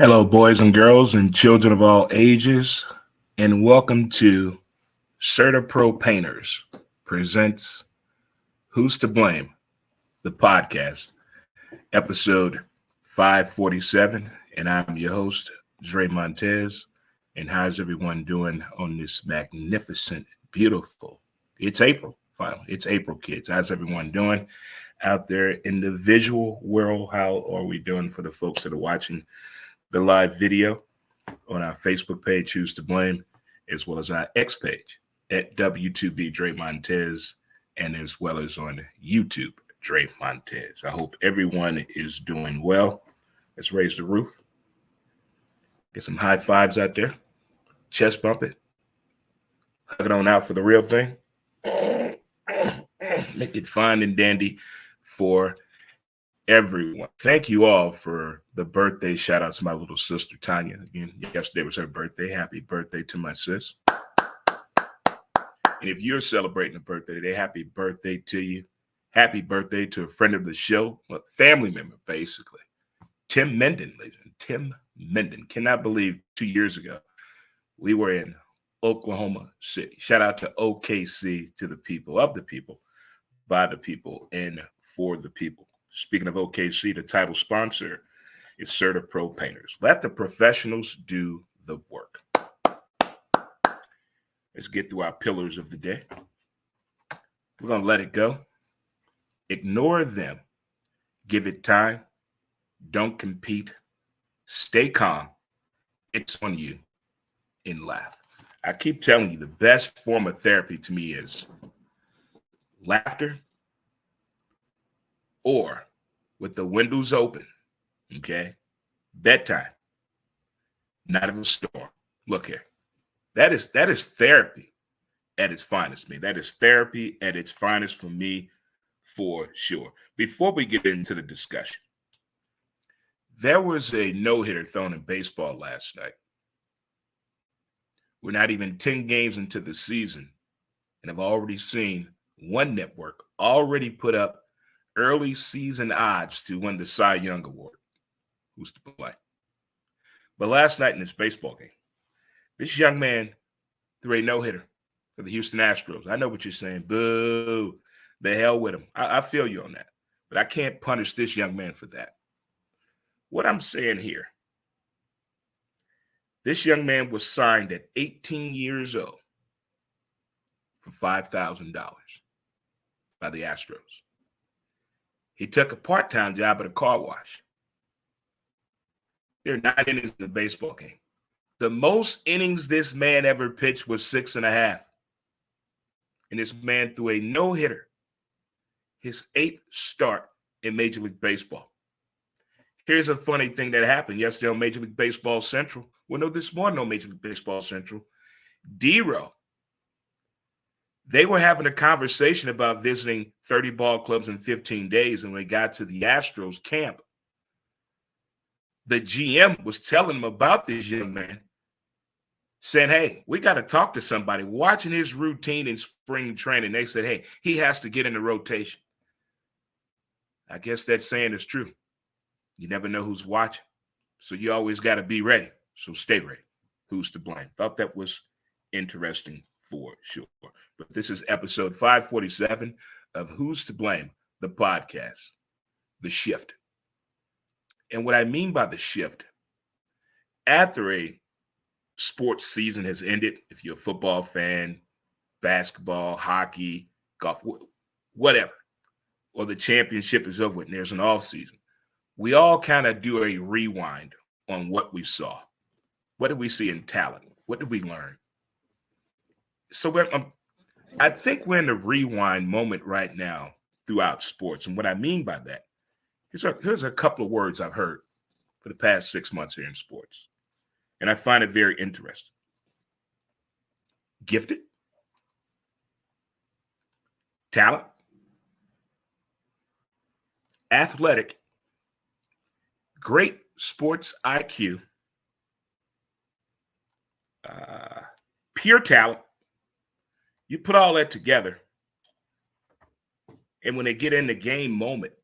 Hello, boys and girls and children of all ages, and welcome to CertaPro Painters presents Who's to Blame, the podcast, episode 547. And I'm your host, Dre Montez. And how's everyone doing on this magnificent, beautiful? It's April, finally. It's April, kids. How's everyone doing out there in the visual world? How are we doing for the folks that are watching the live video on our Facebook page, Who's to Blame, as well as our X page at W2B Dre Montez, and as well as on YouTube, Dre Montez. I hope everyone is doing well. Let's raise the roof. Get some high fives out there. Chest bump it. Hug it on out for the real thing. Make it fine and dandy for everyone. Thank you all for the birthday shout out to my little sister Tanya. Again, yesterday was her birthday. Happy birthday to my sis. And if you're celebrating a birthday today, happy birthday to you. Happy birthday to a friend of the show, a family member, basically. Tim Menden, ladies. Tim Menden. Cannot believe 2 years ago we were in Oklahoma City. Shout out to OKC, to the people, of the people, by the people, and for the people. Speaking of OKC, the title sponsor is CertaPro Painters. Let the professionals do the work. Let's get through our pillars of the day. We're going to let it go. Ignore them. Give it time. Don't compete. Stay calm. It's on you. And laugh. I keep telling you, the best form of therapy to me is laughter, or with the windows open, okay? Bedtime, night of a storm. Look here. That is therapy at its finest, me. That is therapy at its finest for me, for sure. Before we get into the discussion, there was a no-hitter thrown in baseball last night. We're not even 10 games into the season, and I've already seen one network already put up early season odds to win the Cy Young Award. Who's to blame? But last night in this baseball game, this young man threw a no-hitter for the Houston Astros. I know what you're saying. Boo. The hell with him. I feel you on that. But I can't punish this young man for that. What I'm saying here, this young man was signed at 18 years old for $5,000 by the Astros. He took a part-time job at a car wash. There are 9 innings in the baseball game. The most innings this man ever pitched was 6.5. And this man threw a no-hitter, his 8th start in Major League Baseball. Here's a funny thing that happened yesterday on Major League Baseball Central. Well, no, this morning on Major League Baseball Central. D-Row. They were having a conversation about visiting 30 ball clubs in 15 days. And when they got to the Astros camp, the GM was telling them about this young man, saying, hey, we got to talk to somebody. Watching his routine in spring training, they said, hey, he has to get in the rotation. I guess that saying is true. You never know who's watching. So you always got to be ready. So stay ready. Who's to blame? Thought that was interesting for sure. But this is episode 547 of Who's to Blame, the podcast, The Shift. And what I mean by the shift, after a sports season has ended, if you're a football fan, basketball, hockey, golf, whatever, or the championship is over and there's an off season, we all kind of do a rewind on what we saw. What did we see in talent? What did we learn? So I think we're in the rewind moment right now throughout sports. And what I mean by that, here's a couple of words I've heard for the past 6 months here in sports. And I find it very interesting. Gifted, talent, athletic, great sports IQ, pure talent. You put all that together, and when they get in the game moment,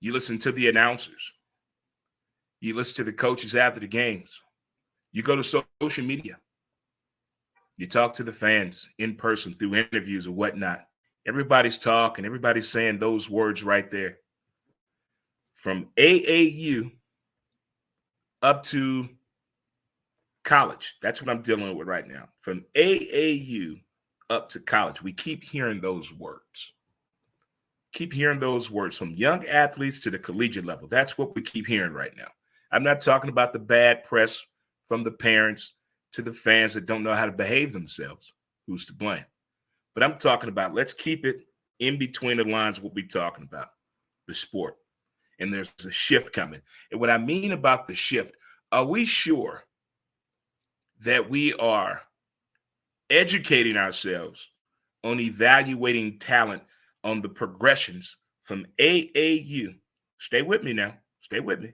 you listen to the announcers. You listen to the coaches after the games. You go to social media. You talk to the fans in person through interviews or whatnot. Everybody's talking. Everybody's saying those words right there. From AAU up to college. That's what I'm dealing with right now. From AAU up to college, we keep hearing those words. Keep hearing those words from young athletes to the collegiate level. That's what we keep hearing right now. I'm not talking about the bad press from the parents to the fans that don't know how to behave themselves. Who's to blame? But I'm talking about, let's keep it in between the lines, what we're talking about, the sport. And there's a shift coming. And what I mean about the shift, are we sure that we are educating ourselves on evaluating talent on the progressions from AAU? Stay with me now. Stay with me.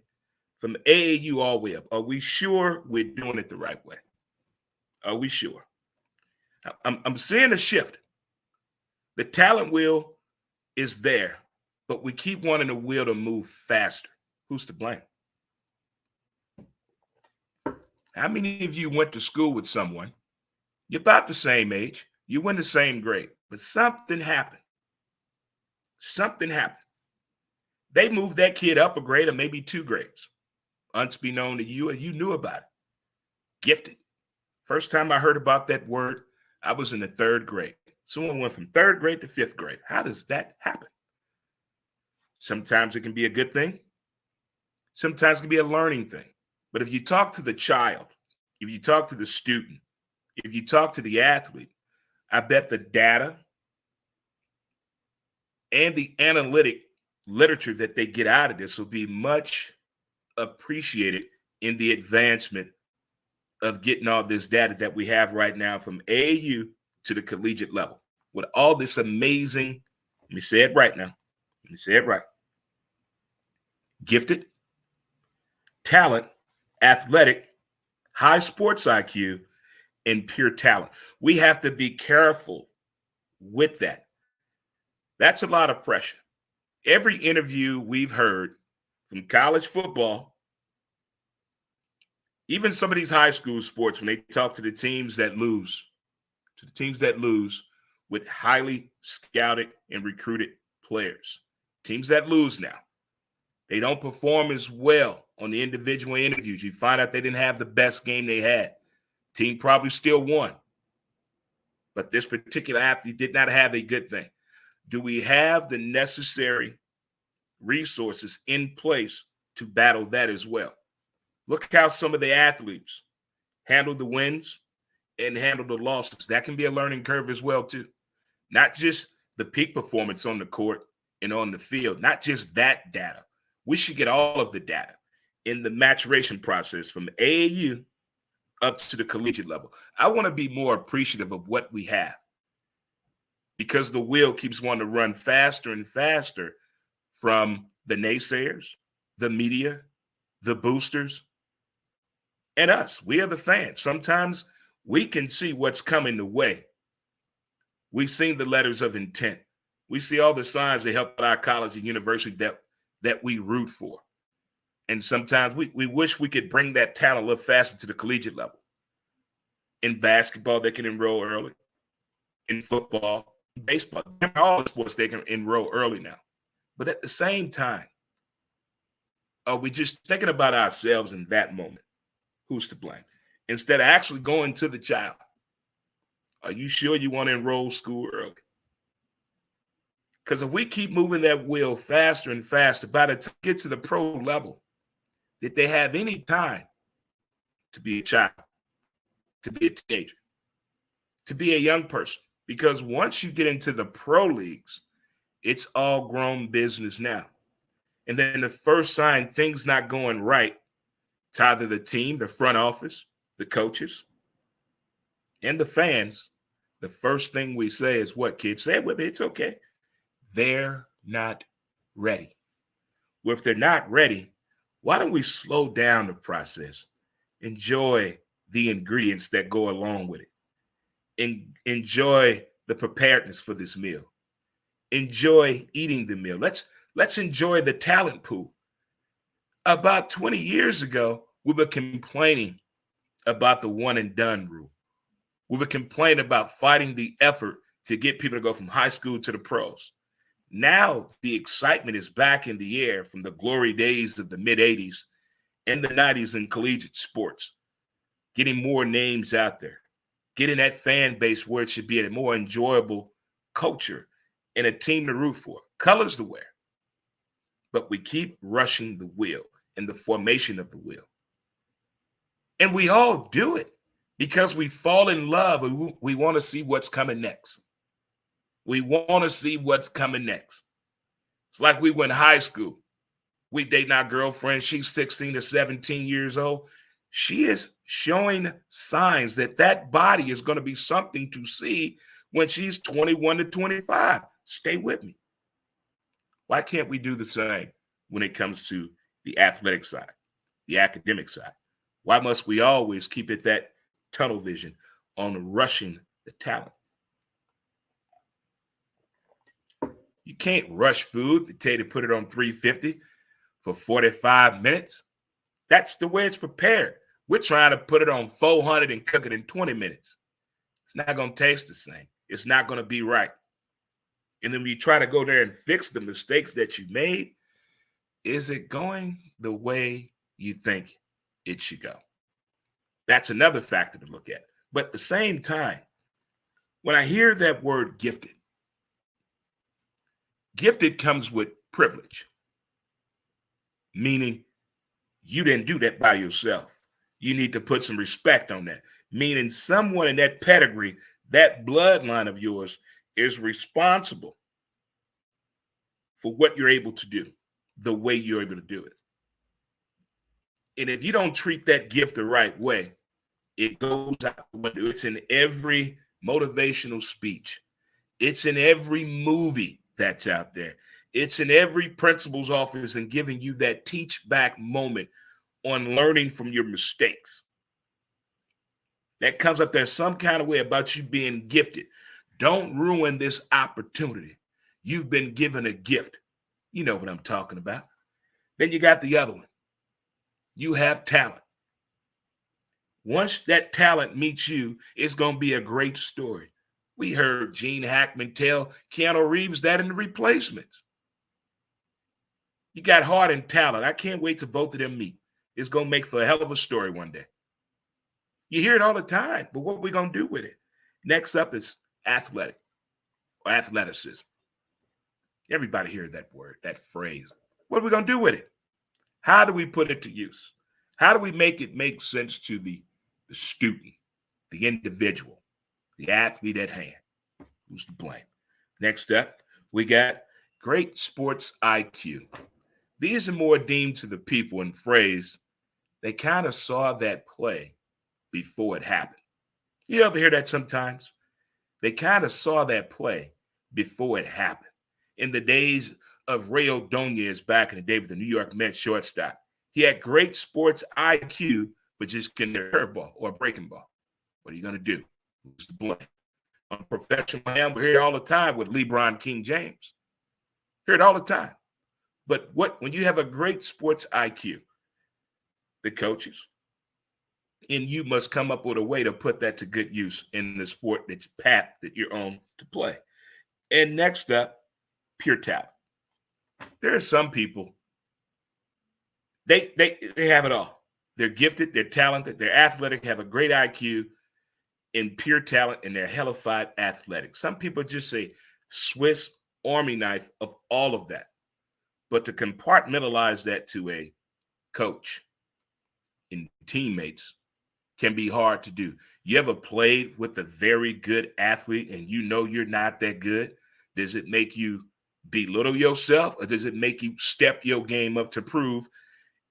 From AAU all the way up. Are we sure we're doing it the right way? Are we sure? I'm seeing a shift. The talent wheel is there, but we keep wanting the wheel to move faster. Who's to blame? How many of you went to school with someone? You're about the same age. You went the same grade, but something happened. Something happened. They moved that kid up a grade or maybe 2 grades, unbeknown to you, and you knew about it. Gifted. First time I heard about that word, I was in the 3rd grade. Someone went from 3rd grade to 5th grade. How does that happen? Sometimes it can be a good thing. Sometimes it can be a learning thing. But if you talk to the child, if you talk to the student, if you talk to the athlete, I bet the data and the analytic literature that they get out of this will be much appreciated in the advancement of getting all this data that we have right now from AAU to the collegiate level. With all this amazing, let me say it right now. Let me say it right. Gifted, talent, athletic, high sports IQ, and pure talent. We have to be careful with that. That's a lot of pressure. Every interview we've heard from college football, even some of these high school sports, when they talk to the teams that lose, with highly scouted and recruited players, teams that lose now, they don't perform as well on the individual interviews. You find out they didn't have the best game they had. Team probably still won, but this particular athlete did not have a good thing. Do we have the necessary resources in place to battle that as well? Look how some of the athletes handle the wins and handle the losses. That can be a learning curve as well, too. Not just the peak performance on the court and on the field, not just that data. We should get all of the data in the maturation process from AAU up to the collegiate level. I want to be more appreciative of what we have because the wheel keeps wanting to run faster and faster from the naysayers, the media, the boosters, and us. We are the fans. Sometimes we can see what's coming the way. We've seen the letters of intent. We see all the signs that help our college and university that we root for. And sometimes we wish we could bring that talent a little faster to the collegiate level. In basketball, they can enroll early. In football, baseball, all the sports, they can enroll early now. But at the same time, are we just thinking about ourselves in that moment? Who's to blame? Instead of actually going to the child. Are you sure you want to enroll school early? Because if we keep moving that wheel faster and faster, by the time we get to the pro level, did they have any time to be a child, to be a teenager, to be a young person? Because once you get into the pro leagues, it's all grown business now. And then the first sign things not going right, it's either the team, the front office, the coaches, and the fans. The first thing we say is what, kids? Say it with me. It's okay. They're not ready. Well, if they're not ready, why don't we slow down the process? Enjoy the ingredients that go along with it. And enjoy the preparedness for this meal. Enjoy eating the meal. Let's enjoy the talent pool. About 20 years ago, we were complaining about the one and done rule. We were complaining about fighting the effort to get people to go from high school to the pros. Now the excitement is back in the air from the glory days of the mid 80s and the 90s in collegiate sports, getting more names out there, getting that fan base where it should be a more enjoyable culture and a team to root for, colors to wear. But we keep rushing the wheel and the formation of the wheel. And we all do it because we fall in love and we want to see what's coming next. We want to see what's coming next. It's like we went high school. We dating our girlfriend. She's 16 to 17 years old. She is showing signs that that body is going to be something to see when she's 21 to 25. Stay with me. Why can't we do the same when it comes to the athletic side, the academic side? Why must we always keep it that tunnel vision on rushing the talent? You can't rush food. They tell you to put it on 350 for 45 minutes. That's the way it's prepared. We're trying to put it on 400 and cook it in 20 minutes. It's not going to taste the same. It's not going to be right. And then when you try to go there and fix the mistakes that you made, is it going the way you think it should go? That's another factor to look at. But at the same time, when I hear that word gifted, gifted comes with privilege, meaning you didn't do that by yourself. You need to put some respect on that, meaning someone in that pedigree, that bloodline of yours is responsible for what you're able to do, the way you're able to do it. And if you don't treat that gift the right way, it goes out the window. It's in every motivational speech. It's in every movie that's out there. It's in every principal's office and giving you that teach back moment on learning from your mistakes. That comes up there some kind of way about you being gifted. Don't ruin this opportunity. You've been given a gift. You know what I'm talking about. Then you got the other one. You have talent. Once that talent meets you, it's going to be a great story. We heard Gene Hackman tell Keanu Reeves that in The Replacements. You got heart and talent. I can't wait till both of them meet. It's going to make for a hell of a story one day. You hear it all the time, but what are we going to do with it? Next up is athletic or athleticism. Everybody hears that word, that phrase. What are we going to do with it? How do we put it to use? How do we make it make sense to the student, the individual, the athlete at hand? Who's to blame? Next up, we got great sports IQ. These are more deemed to the people in phrase. They kind of saw that play before it happened. You ever hear that sometimes? They kind of saw that play before it happened. In the days of Ray Ordonez back in the day with the New York Mets shortstop, he had great sports IQ, but just couldn't hit a curveball or a breaking ball. What are you going to do? Who's to blame? On professional hand, we hear it all the time with LeBron King James. Hear it all the time. But when you have a great sports IQ, the coaches, and you must come up with a way to put that to good use in the sport that's path that you're on to play. And next up, pure talent. There are some people, they have it all. They're gifted, they're talented, they're athletic, have a great IQ and pure talent, and they're hellified athletic. Some people just say Swiss Army knife of all of that. But to compartmentalize that to a coach and teammates can be hard to do. You ever played with a very good athlete and you know you're not that good? Does it make you belittle yourself, or does it make you step your game up to prove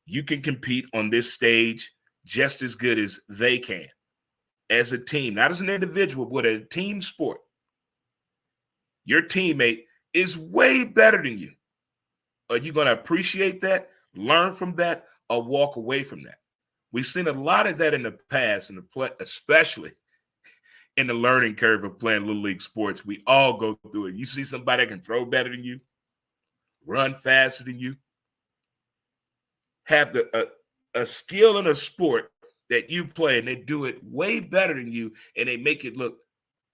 you can compete on this stage just as good as they can as a team, not as an individual, but a team sport? Your teammate is way better than you. Are you going to appreciate that, learn from that, or walk away from that? We've seen a lot of that in the past, in the play, especially in the learning curve of playing little league sports. We all go through it. You see somebody that can throw better than you, run faster than you, have a skill in a sport that you play, and they do it way better than you, and they make it look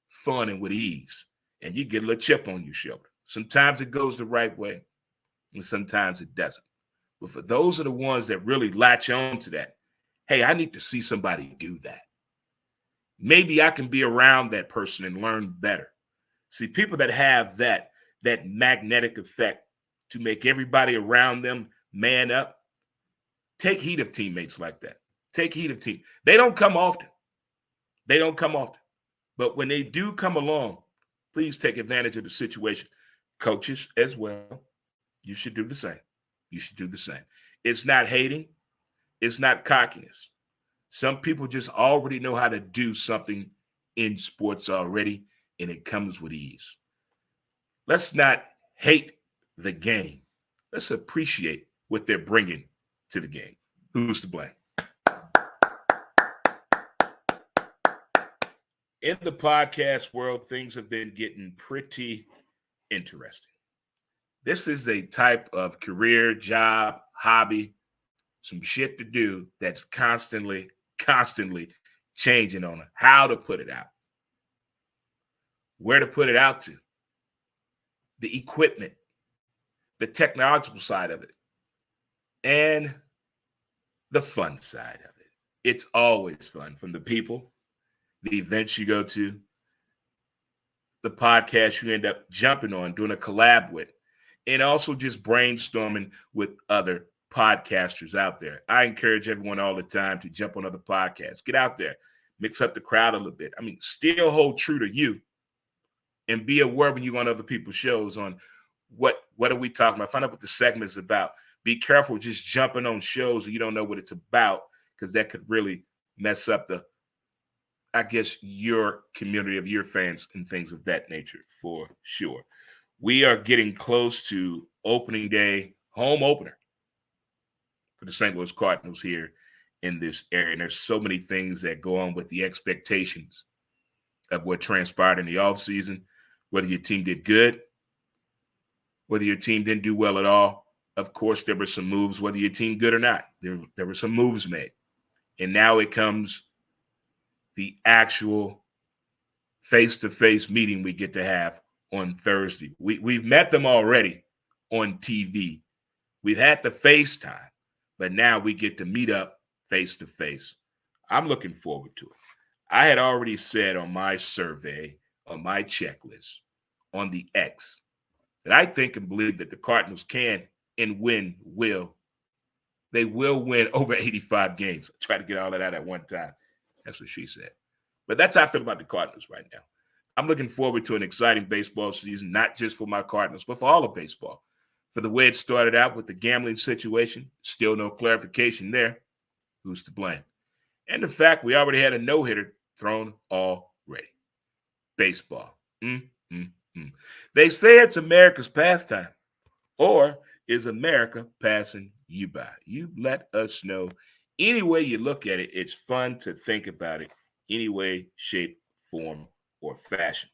fun and with ease, and you get a little chip on your shoulder. Sometimes it goes the right way, and sometimes it doesn't. But for those are the ones that really latch on to that, hey, I need to see somebody do that. Maybe I can be around that person and learn better. See, people that have that magnetic effect to make everybody around them man up, take heed of teammates like that. Take heed of team. They don't come often. They don't come often. But when they do come along, please take advantage of the situation. Coaches as well, you should do the same. You should do the same. It's not hating. It's not cockiness. Some people just already know how to do something in sports already, and it comes with ease. Let's not hate the game. Let's appreciate what they're bringing to the game. Who's to blame? In the podcast world, things have been getting pretty interesting. This is a type of career, job, hobby, some shit to do that's constantly changing on it. How to put it out, where to put it out to, the equipment, the technological side of it, and the fun side of it. It's always fun, from the people, the events you go to, the podcast you end up jumping on, doing a collab with, and also just brainstorming with other podcasters out there. I encourage everyone all the time to jump on other podcasts. Get out there, mix up the crowd a little bit. I mean, still hold true to you and be aware when you're on other people's shows on what are we talking about. Find out what the segment is about. Be careful just jumping on shows and you don't know what it's about, because that could really mess up your community of your fans and things of that nature, for sure. We are getting close to opening day, home opener for the St. Louis Cardinals here in this area. And there's so many things that go on with the expectations of what transpired in the offseason, whether your team did good, whether your team didn't do well at all. Of course, there were some moves, whether your team good or not. There were some moves made. And now it comes the actual face-to-face meeting we get to have on Thursday. We've met them already on TV. We've had the FaceTime, but now we get to meet up face-to-face. I'm looking forward to it. I had already said on my survey, on my checklist, on the X, that I think and believe that the Cardinals can and will. They will win over 85 games. I try to get all of that at one time. That's what she said. But that's how I feel about the Cardinals right now. I'm looking forward to an exciting baseball season, not just for my Cardinals, but for all of baseball. For the way it started out with the gambling situation, still no clarification there. Who's to blame? And the fact we already had a no-hitter thrown already. Baseball. They say it's America's pastime. Or is America passing you by? You let us know. Any way you look at it, it's fun to think about it. Any way, shape, form, or fashion.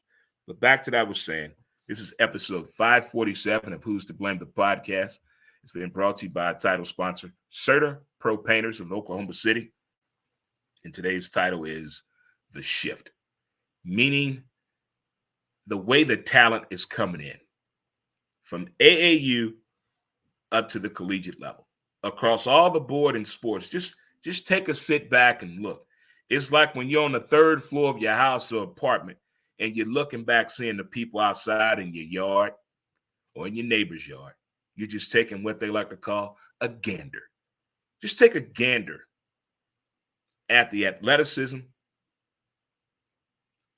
But back to what I was saying, this is episode 547 of Who's to Blame, the podcast. It's been brought to you by our title sponsor, CertaPro Painters of Oklahoma City. And today's title is The Shift, meaning the way the talent is coming in from AAU up to the collegiate level, across all the board in sports. Just take a sit back and look. It's like when you're on the third floor of your house or apartment and you're looking back, seeing the people outside in your yard or in your neighbor's yard. You're just taking what they like to call a gander. Just take a gander at the athleticism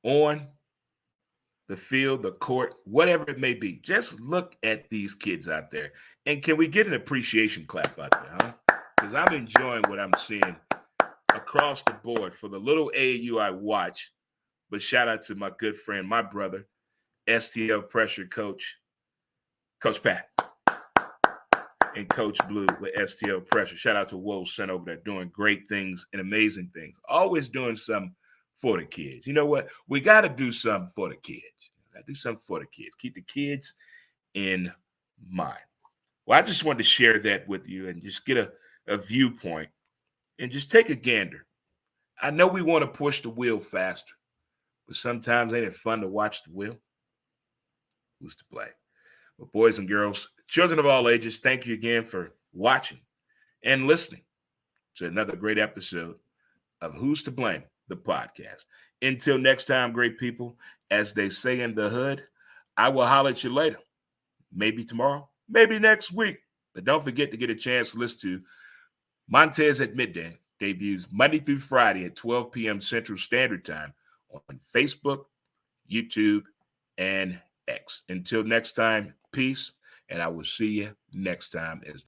on the field, the court, whatever it may be. Just look at these kids out there. And can we get an appreciation clap out there, huh? Because I'm enjoying what I'm seeing across the board for the little AAU I watch. But shout out to my good friend, my brother, STL Pressure Coach Pat, and Coach Blue with STL Pressure. Shout out to Woe Son over there doing great things and amazing things. Always doing something for the kids. You know what? We got to do something for the kids. Do something for the kids. Keep the kids in mind. Well, I just wanted to share that with you and just get a a viewpoint and just take a gander. I know we want to push the wheel faster, but sometimes ain't it fun to watch the wheel? Who's to blame? Well, boys and girls, children of all ages, thank you again for watching and listening to another great episode of Who's to Blame, the podcast. Until next time, great people, as they say in the hood, I will holler at you later. Maybe tomorrow, maybe next week. But don't forget to get a chance to listen to Montez at Midday. Debuts Monday through Friday at 12 p.m. Central Standard Time on Facebook, YouTube, and X. Until next time, peace, and I will see you next time.